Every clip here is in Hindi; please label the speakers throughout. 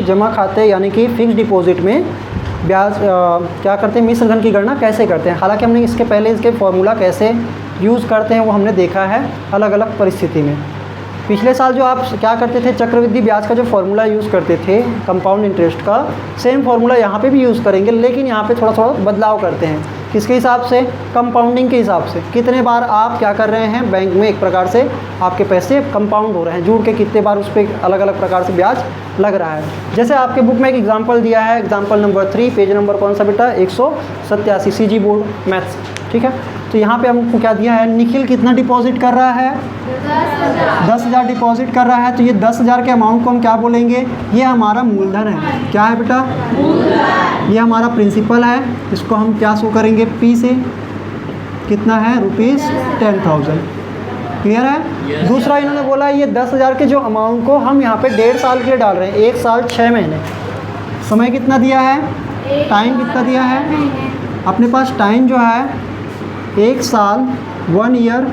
Speaker 1: जमा खाते यानी कि फिक्स डिपॉजिट में ब्याज क्या करते हैं, मिश्र धन की गणना कैसे करते हैं। हालांकि हमने इसके पहले इसके फॉर्मूला कैसे यूज़ करते हैं वो हमने देखा है अलग अलग परिस्थिति में। पिछले साल जो आप क्या करते थे, चक्रवृद्धि ब्याज का जो फॉर्मूला यूज़ करते थे कंपाउंड इंटरेस्ट का, सेम फॉर्मूला यहाँ पे भी यूज़ करेंगे, लेकिन यहाँ पे थोड़ा थोड़ा बदलाव करते हैं। किसके हिसाब से, कंपाउंडिंग के हिसाब से। कितने बार आप क्या कर रहे हैं, बैंक में एक प्रकार से आपके पैसे कंपाउंड हो रहे हैं, जुड़ के कितने बार उस पर अलग अलग प्रकार से ब्याज लग रहा है। जैसे आपके बुक में एक एग्जाम्पल दिया है, एग्जाम्पल नंबर 3, पेज नंबर कौन सा बेटा, 187, CG बोर्ड मैथ्स, ठीक है। तो यहाँ पे हमको क्या दिया है, निखिल कितना डिपॉजिट कर रहा है, 10,000 डिपॉजिट कर रहा है। तो ये 10,000 के अमाउंट को हम क्या बोलेंगे, ये हमारा मूलधन है। क्या है बेटा, मूलधन। ये हमारा प्रिंसिपल है, इसको हम क्या शो करेंगे, P से। कितना है, ₹10,000। क्लियर है। दूसरा इन्होंने बोला ये 10,000 के जो अमाउंट को हम यहाँ पे 1.5 साल के लिए डाल रहे हैं, 1 साल 6 महीने। समय कितना दिया है, टाइम कितना दिया है, अपने पास टाइम जो है 1 साल, 1 ईयर,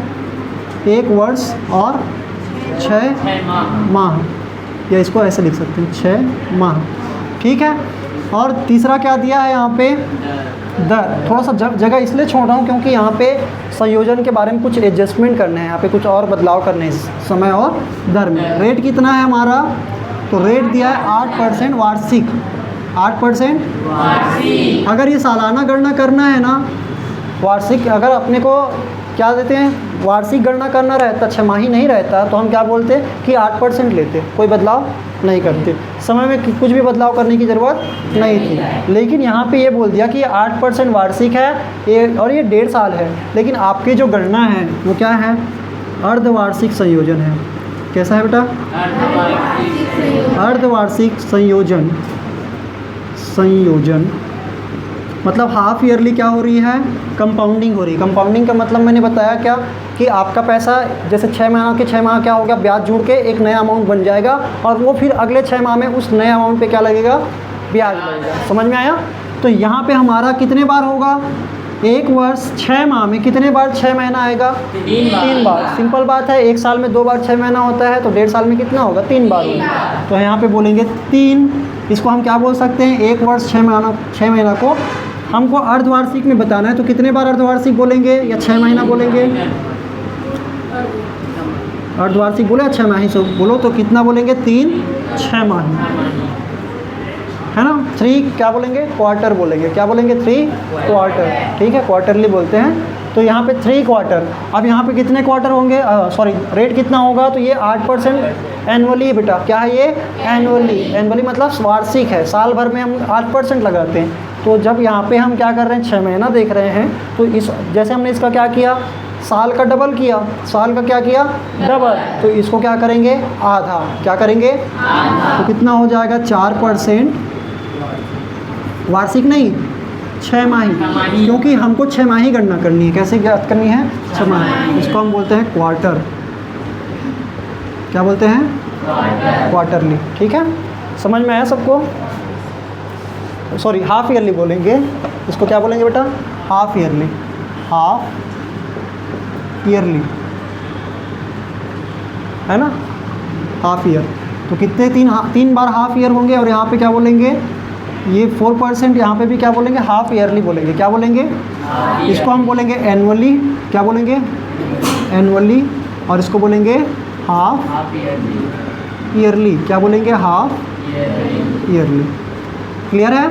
Speaker 1: 1 वर्ष और 6 माह, या इसको ऐसे लिख सकते हैं 6 माह, ठीक है। और तीसरा क्या दिया है यहाँ पे, दर। थोड़ा सा जगह इसलिए छोड़ रहा हूँ क्योंकि यहाँ पे संयोजन के बारे में कुछ एडजस्टमेंट करने हैं, यहाँ पे कुछ और बदलाव करने हैं समय और दर में। रेट कितना है हमारा, तो रेट दिया है 8% वार्षिक, 8% वार्षिक। अगर ये सालाना गणना करना है ना, वार्षिक अगर अपने को क्या देते हैं, वार्षिक गणना करना रहता, 6 माही नहीं रहता, तो हम क्या बोलते कि 8% लेते, कोई बदलाव नहीं करते। समय में कुछ भी बदलाव करने की ज़रूरत नहीं थी। लेकिन यहाँ पे ये बोल दिया कि 8% वार्षिक है और ये 1.5 साल है। लेकिन आपकी जो गणना है वो क्या है, अर्धवार्षिक संयोजन है। कैसा है बेटा, अर्धवार्षिक संयोजन। संयोजन मतलब हाफ ईयरली क्या हो रही है, कंपाउंडिंग हो रही है। कंपाउंडिंग का मतलब मैंने बताया क्या, कि आपका पैसा जैसे 6 माह के 6 माह क्या होगा, ब्याज जुड़ के एक नया अमाउंट बन जाएगा और वो फिर अगले 6 माह में उस नए अमाउंट पे क्या लगेगा, ब्याज लगेगा। समझ में आया। तो यहाँ पे हमारा कितने बार होगा, 1 वर्ष 6 माह में कितने बार 6 महीना आएगा, 3 बार। सिंपल बात है, 1 साल में 2 बार 6 महीना होता है, तो 1.5 साल में कितना होगा, 3 बार होगा। तो यहाँ पे बोलेंगे 3। इसको हम क्या बोल सकते हैं, 1 वर्ष 6 महीना को हमको अर्धवार्षिक में बताना है, तो कितने बार अर्धवार्षिक बोलेंगे या 6 महीना बोलेंगे, अर्धवार्षिक बोले 6 माही से बोलो तो कितना बोलेंगे, 3 6 माही, है ना। 3 क्या बोलेंगे, क्वार्टर बोलेंगे। क्या बोलेंगे, 3 क्वार्टर, ठीक है, क्वार्टरली बोलते हैं। तो यहाँ पे 3 क्वार्टर। अब यहाँ पे कितने क्वार्टर होंगे, सॉरी रेट कितना होगा, तो ये 8% एनुअली बेटा। क्या है ये, एनुअली। एनुअली मतलब वार्षिक है, साल भर में हम 8% लगाते हैं। तो जब यहाँ पे हम क्या कर रहे हैं, 6 महीना देख रहे हैं, तो इस जैसे हमने इसका क्या किया, साल का डबल किया, साल का क्या किया, डबल। तो इसको क्या करेंगे, आधा। क्या करेंगे, आधा। तो कितना हो जाएगा, 4%। वार्षिक नहीं, 6 माही, क्योंकि हमको 6 माही गणना करनी है। कैसे ज्ञात करनी है, 6 माही। इसको हम बोलते हैं क्वार्टर। क्या बोलते हैं, क्वार्टरली, ठीक है। समझ में आया सबको। सॉरी हाफ ईयरली बोलेंगे, इसको क्या बोलेंगे बेटा, हाफ ईयरली। हाफ ईयरली है ना, हाफ ईयर। तो कितने, 3 बार हाफ ईयर होंगे। और यहाँ पे क्या बोलेंगे, ये 4%, यहाँ पे भी क्या बोलेंगे, हाफ ईयरली बोलेंगे। क्या बोलेंगे, इसको हम बोलेंगे एनुअली। क्या बोलेंगे, एनुअली। और इसको बोलेंगे हाफ ईयरली। क्या बोलेंगे, हाफ ईयरली। क्लियर है।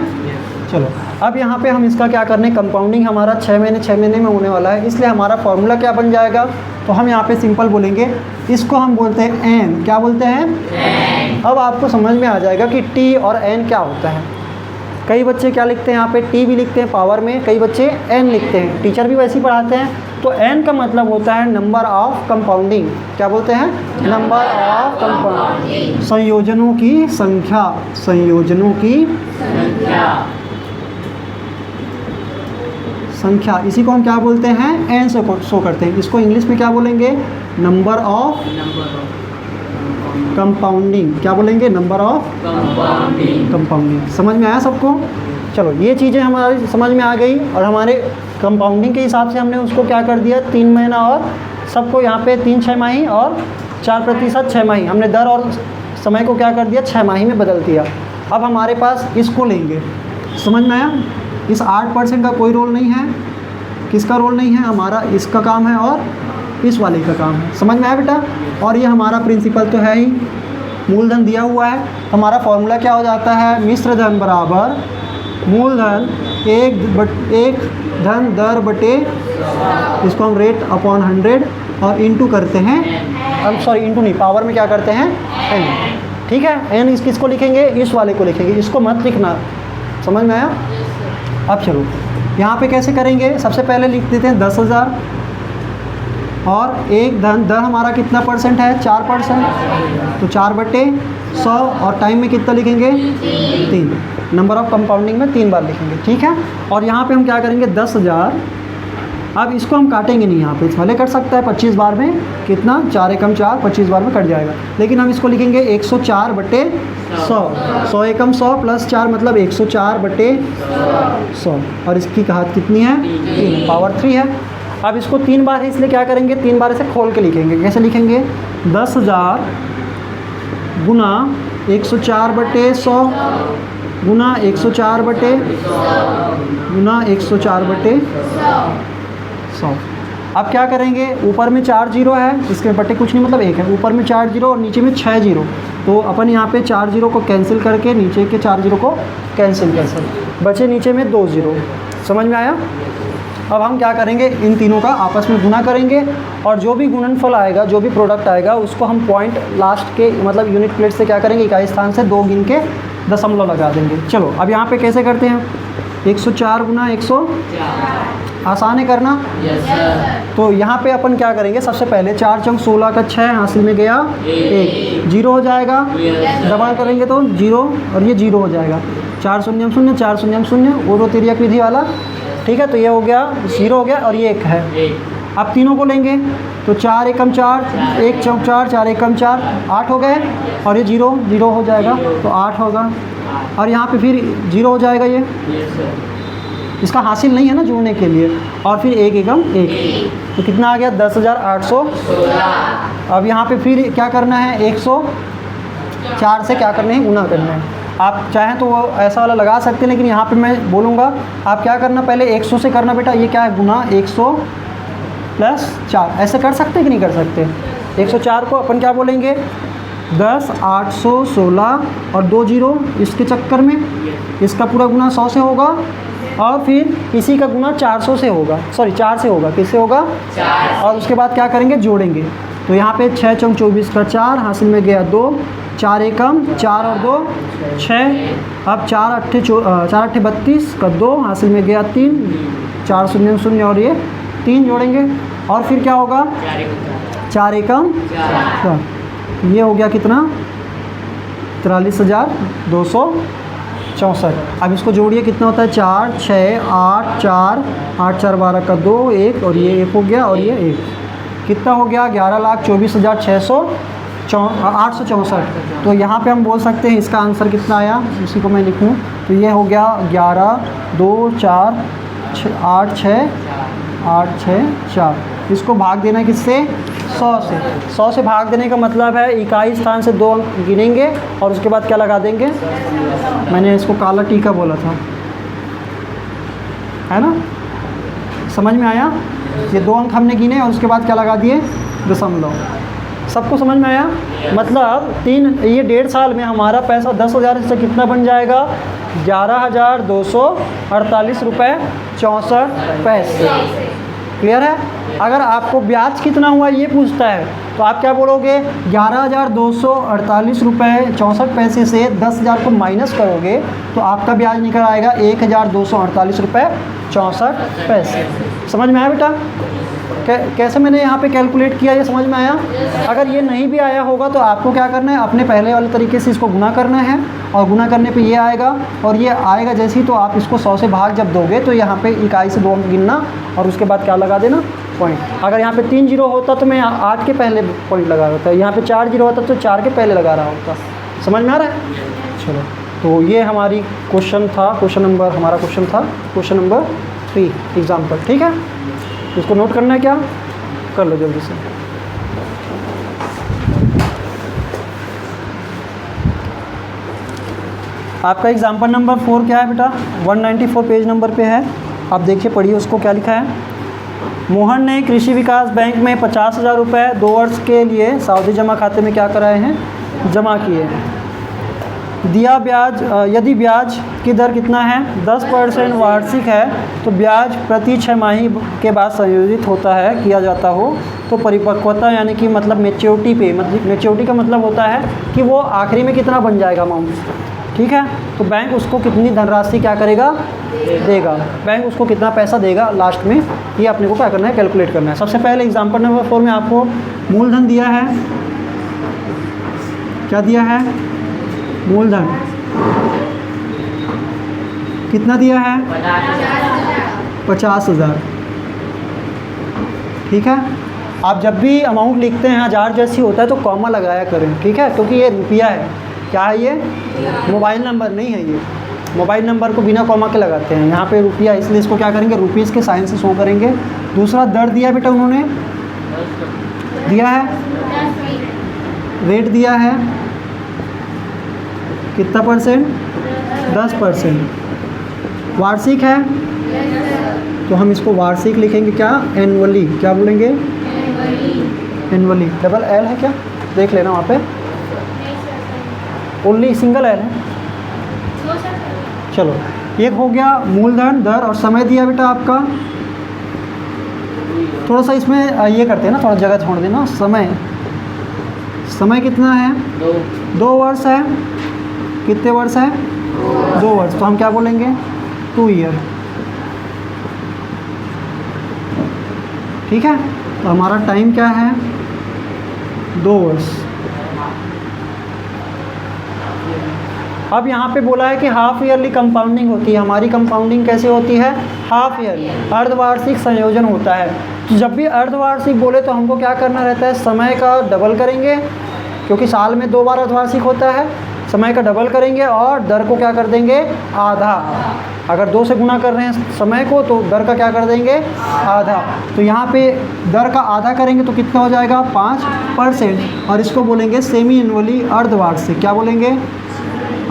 Speaker 1: चलो अब यहाँ पे हम इसका क्या करने, कंपाउंडिंग हमारा 6 महीने में होने वाला है, इसलिए हमारा फॉर्मूला क्या बन जाएगा, तो हम यहाँ पे सिंपल बोलेंगे, इसको हम बोलते हैं एन। क्या बोलते हैं, अब आपको समझ में आ जाएगा कि टी और एन क्या होता है। कई बच्चे क्या लिखते हैं, यहाँ पे टी भी लिखते हैं पावर में, कई बच्चे एन लिखते हैं, टीचर भी वैसे ही पढ़ाते हैं। तो एन का मतलब होता है नंबर ऑफ कंपाउंडिंग। क्या बोलते हैं, नंबर ऑफ कंपाउंडिंग, संयोजनों की संख्या। संयोजनों की संख्या, इसी को हम क्या बोलते हैं, एन से शो करते हैं। इसको इंग्लिश में क्या बोलेंगे, नंबर ऑफ कंपाउंडिंग। क्या बोलेंगे, नंबर ऑफ कंपाउंडिंग। समझ में आया सबको। चलो ये चीज़ें हमारी समझ में आ गई। और हमारे कंपाउंडिंग के हिसाब से हमने उसको क्या कर दिया, 3 महीना और सबको यहाँ पे 3 6 माही और 4% 6 माही। हमने दर और समय को क्या कर दिया, 6 माही में बदल दिया। अब हमारे पास इसको लेंगे, समझ में आया? इस 8% का कोई रोल नहीं है, किसका रोल नहीं है? हमारा इसका काम है और इस वाले का काम है। समझ में आया बेटा? और ये हमारा प्रिंसिपल तो है ही, मूलधन दिया हुआ है। हमारा फॉर्मूला क्या हो जाता है? मिश्र धन बराबर मूलधन एक धन दर बटे, इसको हम रेट अपॉन 100 और इंटू करते हैं, हम सॉरी इंटू नहीं, पावर में क्या करते हैं? n। ठीक है, n किसको लिखेंगे? इस वाले को लिखेंगे, इसको मत लिखना। समझ में आया? अब चलो यहाँ पे कैसे करेंगे? सबसे पहले लिख देते हैं 10,000 और एक धन दर हमारा कितना परसेंट है? 4%, तो 4/100 और टाइम में कितना लिखेंगे? 3। नंबर ऑफ कंपाउंडिंग में 3 बार लिखेंगे। ठीक है, और यहाँ पे हम क्या करेंगे? 10,000। अब इसको हम काटेंगे नहीं, यहाँ पे पहले कट सकता है 25 बार में, कितना? 4 एकम 4, 25 बार में कट जाएगा। लेकिन हम इसको लिखेंगे 104/100, 100 एकम 100 प्लस 4 मतलब 104/100, और इसकी घात कितनी है? 3, पावर 3 है। अब इसको 3 बार है, इसलिए क्या करेंगे? 3 बार इसे खोल के लिखेंगे। कैसे लिखेंगे? 10,000 गुना 104/100 गुना 104/100। अब क्या करेंगे? ऊपर में 4 जीरो है, इसके बटे कुछ नहीं मतलब 1 है। ऊपर में 4 जीरो और नीचे में 6 जीरो, तो अपन यहाँ पे 4 जीरो को कैंसिल करके नीचे के 4 जीरो को कैंसिल कर सकते, बचे नीचे में 2 जीरो। समझ में आया? अब हम क्या करेंगे? इन तीनों का आपस में गुना करेंगे और जो भी गुणनफल आएगा, जो भी प्रोडक्ट आएगा, उसको हम पॉइंट लास्ट के मतलब यूनिट प्लेस से क्या करेंगे? इकाई स्थान से 2 गिन के दशमलव लगा देंगे। चलो अब यहाँ पे कैसे करते हैं? 104 गुना 100, आसान है करना। तो यहाँ पे अपन क्या करेंगे? सबसे पहले 4 चौक 16 का 6 हासिल में गया 1, जीरो हो जाएगा। डबल करेंगे तो 0 और ये 0 हो जाएगा। 4 शून्य 0, 4 शून्य 0, वो तिर्यक विधि वाला। ठीक है, तो ये हो गया 0 हो गया और ये 1 है। अब तीनों को लेंगे तो 4 एकम 4, 1 चौक 4, 4 एकम 4, 8 हो गए और ये 0 0 हो जाएगा तो 8 होगा, और यहाँ पे फिर 0 हो जाएगा। ये इसका हासिल नहीं है ना जोड़ने के लिए, और फिर 1 एकम 1, तो कितना आ गया? 10,816। अब यहाँ पे फिर क्या करना है? 104 से क्या करना है? गुना करना है। आप चाहें तो वो ऐसा वाला लगा सकते हैं, लेकिन यहाँ पे मैं बोलूँगा आप क्या करना, पहले 100 से करना बेटा। ये क्या है? गुना 100 प्लस 4, ऐसे कर सकते हैं कि नहीं कर सकते? 104 को अपन क्या बोलेंगे? 10,816 और 2 जीरो इसके चक्कर में, इसका पूरा गुना 100 से होगा और फिर इसी का गुना 400 से होगा, सॉरी 4 से होगा। किससे होगा? 4। और उसके बाद क्या करेंगे? जोड़ेंगे। तो यहाँ पे 6 चौक 24 का 4 हासिल में गया 2, 4 एकम 4 और 2 6। अब 4 अट्ठे 32 का 2 हासिल में गया 3, 4 शून्य 0 और ये 3 जोड़ेंगे और फिर क्या होगा? 4 एकम 4। ये हो गया कितना? 43,264। अब इसको जोड़िए, कितना होता है? 4 6 8 4 8 4 12 का 2 1 और ये 1 हो गया और ये 1, कितना हो गया? 11,24,864। तो यहाँ पे हम बोल सकते हैं इसका आंसर कितना आया, इसी को मैं लिखूँ तो ये हो गया 11 2 4 8 6 4। इसको भाग देना है किससे? 100 से। 100 से भाग देने का मतलब है इकाई स्थान से 2 अंक गिनेंगे और उसके बाद क्या लगा देंगे? मैंने इसको काला टीका बोला था, है ना? समझ में आया? ये 2 अंक हमने गिने और उसके बाद क्या लगा दिए? दशमलव। सबको समझ में आया? मतलब ये 1.5 साल में हमारा पैसा 10,000 से कितना बन जाएगा? 11,248 रुपये 64 पैसे। क्लियर है? अगर आपको ब्याज कितना हुआ ये पूछता है तो आप क्या बोलोगे? 11,248 रुपये 64 पैसे से 10,000 को माइनस करोगे तो आपका ब्याज निकल आएगा 1,248 रुपये 64 पैसे। समझ में आया बेटा? कैसे मैंने यहाँ पे कैलकुलेट किया, ये समझ में आया? अगर ये नहीं भी आया होगा तो आपको क्या करना है? अपने पहले वाले तरीके से इसको गुना करना है और गुना करने पे ये आएगा और ये आएगा जैसे ही, तो आप इसको 100 से भाग जब दोगे तो यहाँ पे इकाई से 2 अंक गिनना और उसके बाद क्या लगा देना? पॉइंट। अगर यहाँ पे 3 जीरो होता तो मैं 8 के पहले पॉइंट लगा रहा था, यहाँ पे 4 जीरो होता तो 4 के पहले लगा रहा होता। समझ में आ रहा है? चलो, तो ये हमारी क्वेश्चन था, हमारा क्वेश्चन था क्वेश्चन नंबर 3 एग्जाम्पल। ठीक है, इसको नोट करना है क्या? कर लो जल्दी से। आपका एग्जाम्पल नंबर 4 क्या है बेटा? 194 पेज नंबर पे है, आप देखिए पढ़िए उसको क्या लिखा है। मोहन ने कृषि विकास बैंक में 50,000 रुपये 2 वर्ष के लिए सावधि जमा खाते में क्या कराए हैं? जमा किए। दिया ब्याज, यदि ब्याज की दर कितना है? 10% वार्षिक है, तो ब्याज प्रति 6 माही के बाद संयोजित होता है, किया जाता हो तो परिपक्वता यानी कि मतलब मैच्योरिटी पे, मतलब मैच्योरिटी का मतलब होता है कि वो आखिरी में कितना बन जाएगा अमाउंट, ठीक है। तो बैंक उसको कितनी धनराशि क्या करेगा? देगा। बैंक उसको कितना पैसा देगा लास्ट में, ये अपने को क्या करना है? कैलकुलेट करना है। सबसे पहले एग्जाम्पल नंबर 4 में आपको मूलधन दिया है, क्या दिया है? मूलधन कितना दिया है? 50,000, ठीक है। आप जब भी अमाउंट लिखते हैं हज़ार जैसी होता है तो कॉमा लगाया करें, ठीक है, क्योंकि ये रुपया है। क्या है ये? मोबाइल नंबर नहीं है। ये मोबाइल नंबर को बिना कॉमा के लगाते हैं, यहाँ पे रुपया, इसलिए इसको क्या करेंगे? रुपीज़ के साइन से शो करेंगे। दूसरा दर दिया बेटा उन्होंने, दिया है, रेट दिया है, कितना परसेंट? 10%। वार्षिक है तो हम इसको वार्षिक लिखेंगे, क्या? एनुअली। क्या बोलेंगे? एनुअली। डबल एल है क्या? देख लेना वहाँ पे, ओनली सिंगल एल है। चलो, एक हो गया मूलधन, दर और समय दिया बेटा आपका। थोड़ा सा इसमें ये करते हैं ना, थोड़ा जगह छोड़ देना। समय कितना है? 2 वर्ष है। कितने वर्ष है? 2 वर्ष। तो हम क्या बोलेंगे? 2 ईयर, ठीक है। तो हमारा टाइम क्या है? 2 वर्ष। अब यहाँ पे बोला है कि हाफ ईयरली कंपाउंडिंग होती है। हमारी कंपाउंडिंग कैसे होती है? हाफ ईयरली, अर्धवार्षिक संयोजन होता है। तो जब भी अर्धवार्षिक बोले तो हमको क्या करना रहता है? समय का डबल करेंगे, क्योंकि साल में 2 बार अर्धवार्षिक होता है। समय का डबल करेंगे और दर को क्या कर देंगे? आधा। अगर 2 से गुना कर रहे हैं समय को तो दर का क्या कर देंगे? आधा। तो यहाँ पे दर का आधा करेंगे तो कितना हो जाएगा? 5%। और इसको बोलेंगे सेमी एनुअली, अर्धवार्षिक। क्या बोलेंगे?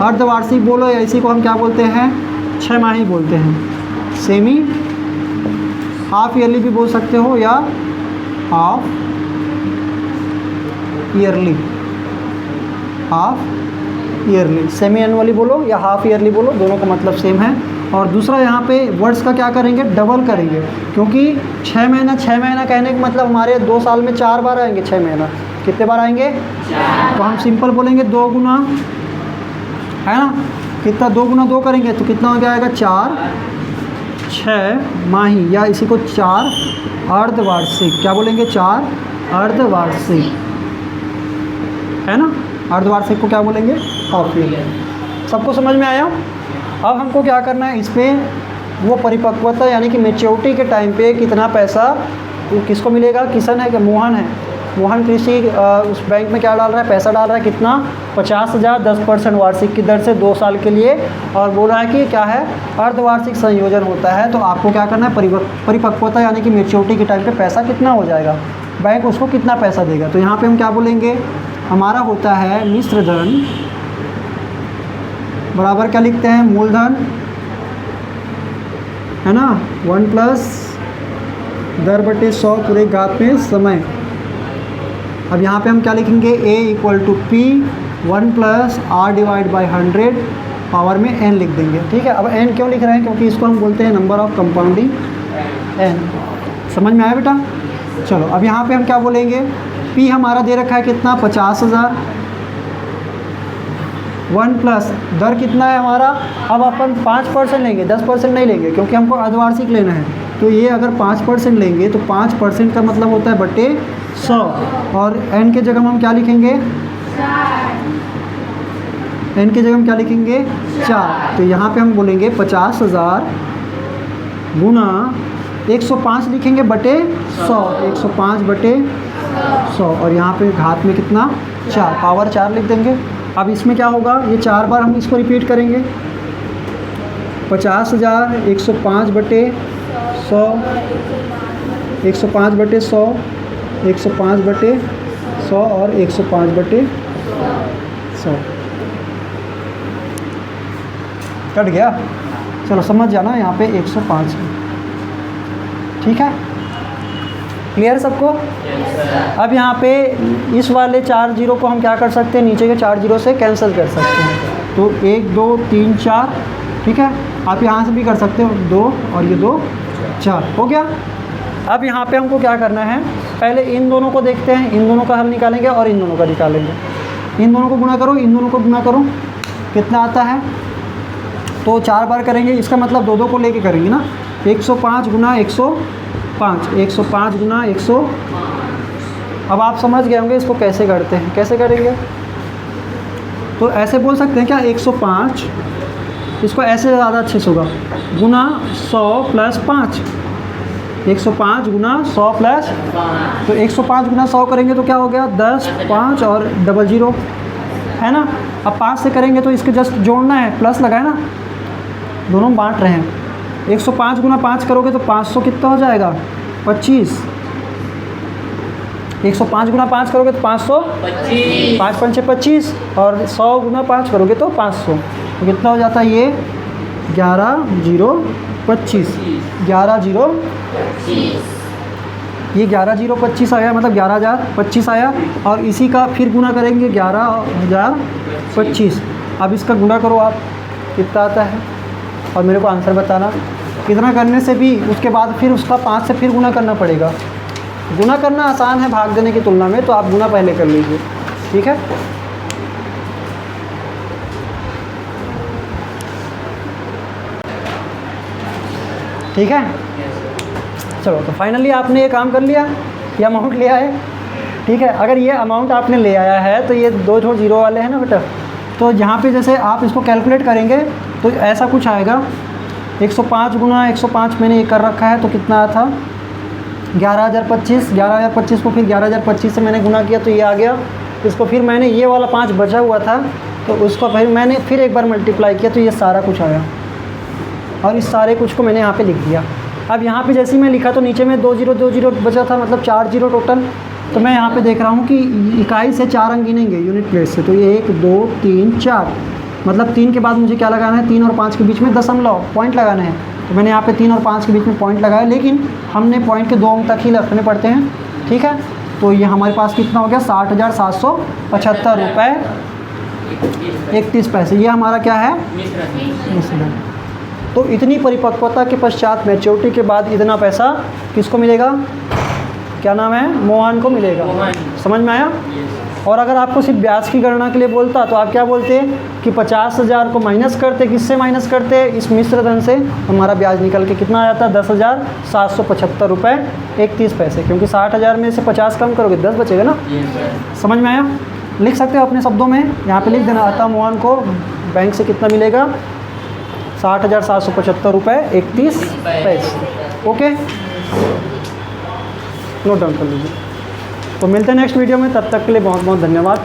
Speaker 1: अर्धवार्षिक बोलो, या इसी को हम क्या बोलते हैं? 6 माही बोलते हैं। सेमी, हाफ ईयरली भी बोल सकते हो या half yearly. Half yearly, semi annually बोलो या हाफ ईयरली बोलो, दोनों का मतलब सेम है। और दूसरा यहाँ पे वर्ड्स का क्या करेंगे? डबल करेंगे, क्योंकि 6 महीना 6 महीना कहने का मतलब हमारे 2 साल में 4 बार आएंगे 6 महीना। कितने बार आएंगे? 4। तो हम सिंपल बोलेंगे 2 गुना, है ना। कितना? 2 गुना 2 करेंगे तो कितना हो जाएगा? 4 6 माही, या इसी को 4 अर्धवार्षिक। क्या बोलेंगे? 4 अर्धवार्षिक, है ना। अर्धवार्षिक को क्या बोलेंगे? Half year. सबको समझ में आया? अब हमको क्या करना है? इस पर वो परिपक्वता यानी कि मैच्योरिटी के टाइम पे कितना पैसा किसको मिलेगा? किशन है क्या? मोहन है। मोहन कृषि उस बैंक में क्या डाल रहा है? पैसा डाल रहा है। कितना? 50,000, 10% वार्षिक की दर से 2 साल के लिए। और बोल रहा है कि क्या है? अर्धवार्षिक संयोजन होता है। तो आपको क्या करना है? परिपक्वता यानी कि मैच्योरिटी के टाइम पे पैसा कितना हो जाएगा, बैंक उसको कितना पैसा देगा। तो यहाँ पे हम क्या बोलेंगे? हमारा होता है मिश्र धन बराबर क्या लिखते हैं? मूलधन, है ना, 1 प्लस दर बटे 100 पूरे घात में समय। अब यहाँ पे हम क्या लिखेंगे? A = P 1 plus R divide by 100 power में n लिख देंगे, ठीक है। अब n क्यों लिख रहे हैं? क्योंकि इसको हम बोलते हैं नंबर ऑफ कंपाउंडिंग n। समझ में आया बेटा? चलो, अब यहाँ पे हम क्या बोलेंगे? P हमारा दे रखा है कितना? 50,000। 1 प्लस दर कितना है हमारा? अब अपन 5% लेंगे, 10% नहीं लेंगे, क्योंकि हमको अर्धवार्षिक लेना है। तो ये अगर 5% लेंगे तो 5% का मतलब होता है बटे 100। और n के जगह हम क्या लिखेंगे? n की जगह हम क्या लिखेंगे? 4। तो यहाँ पे हम बोलेंगे 50,000 गुना 105 लिखेंगे बटे 100, 105 बटे 100। और यहाँ पे घात में कितना? 4, पावर 4 लिख देंगे। अब इसमें क्या होगा? ये 4 बार हम इसको रिपीट करेंगे। 50,000 105 बटे 100, 105 बटे 100, 105 बटे 100 और 105 बटे 100। कट गया, चलो समझ जाना यहाँ पे 105 है, ठीक है, क्लियर सबको। अब यहाँ पे इस वाले 4 जीरो को हम क्या कर सकते हैं, नीचे के 4 जीरो से कैंसिल कर सकते हैं। तो 1 2 3 4, ठीक है, आप यहाँ से भी कर सकते हो, 2 और ये 2 4 हो गया। अब यहाँ पे हमको क्या करना है, पहले इन दोनों को देखते हैं, इन दोनों का हल निकालेंगे और इन दोनों का निकालेंगे। इन दोनों को गुणा करो, इन दोनों को गुणा करो, कितना आता है, तो 4 बार करेंगे, इसका मतलब 2 2 को लेके करेंगे ना। 105 गुना 105, 105 गुना 100। अब आप समझ गए होंगे इसको कैसे करते हैं, कैसे करेंगे, तो ऐसे बोल सकते हैं क्या, 105, इसको ऐसे ज़्यादा अच्छे से होगा, गुना 100 प्लस 5, 105 गुना 100 प्लस, तो 105 गुना 100 करेंगे तो क्या हो गया, 10 5 और 00 है ना। अब 5 से करेंगे तो इसके जस्ट जोड़ना है, प्लस लगाए ना, दोनों बांट रहे हैं। 105 गुना 5 करोगे तो 500 कितना हो जाएगा, 25। 105 गुना 5 करोगे तो 525, 5 5 25, और 100 गुना 5 करोगे तो 500, तो कितना हो जाता है ये 11 0 25, 11 0 ये 11 0 25 आया, मतलब 11,025 आया। और इसी का फिर गुना करेंगे 11,025। अब इसका गुना करो आप, कितना आता है, और मेरे को आंसर बताना। इतना करने से भी उसके बाद फिर उसका 5 से फिर गुना करना पड़ेगा। गुना करना आसान है भाग देने की तुलना में, तो आप गुना पहले कर लीजिए, ठीक है। ठीक है, चलो, तो फाइनली आपने ये काम कर लिया, ये अमाउंट ले आए, ठीक है। अगर ये अमाउंट आपने ले आया है तो ये 2 जीरो वाले हैं ना बेटा, तो यहाँ पे जैसे आप इसको कैलकुलेट करेंगे तो ऐसा कुछ आएगा। 105 गुना 105 मैंने ये कर रखा है, तो कितना था 11,025। 11,025 को फिर 11,025 से मैंने गुना किया तो ये आ गया। इसको फिर मैंने ये वाला 5 बचा हुआ था तो उसको फिर मैंने फिर एक बार मल्टीप्लाई किया तो ये सारा कुछ आया, और इस सारे कुछ को मैंने यहाँ पे लिख दिया। अब यहाँ पे जैसे ही मैं लिखा तो नीचे में 2 जीरो बचा था, मतलब 4 जीरो टोटल। तो मैं यहाँ पे देख रहा हूँ कि इकाई से 4 अंक गिनेंगे यूनिट प्लेस से, तो ये 1 2 3 4, मतलब 3 के बाद मुझे क्या लगाना है, 3 और 5 के बीच में दशमलव पॉइंट लगाना है। तो मैंने यहाँ पे 3 और 5 के बीच में पॉइंट लगाया, लेकिन हमने पॉइंट के 2 अंक तक ही रखने पड़ते हैं, ठीक है। तो ये हमारे पास कितना हो गया, 60,775 रुपये 31 पैसे। ये हमारा क्या है, मिश्रण। तो इतनी परिपक्वता के पश्चात, मैच्योरिटी के बाद इतना पैसा किसको मिलेगा, क्या नाम है, मोहन को मिलेगा। समझ में आया। और अगर आपको सिर्फ ब्याज की गणना के लिए बोलता तो आप क्या बोलते कि 50,000 को माइनस करते, किससे माइनस करते, इस मिश्र धन से हमारा ब्याज निकल के कितना आ जाता, 10,775 रुपये 31 पैसे, क्योंकि 60,000 में से 50 कम करोगे 10 बचेगा ना। समझ में आया। लिख सकते हो अपने शब्दों में, यहाँ पे लिख देना, अतः मोहन को बैंक से कितना मिलेगा, 60,775 रुपये 31 पैसे। ओके, नोट डाउन कर लीजिए। तो मिलते हैं नेक्स्ट वीडियो में, तब तक के लिए बहुत बहुत धन्यवाद।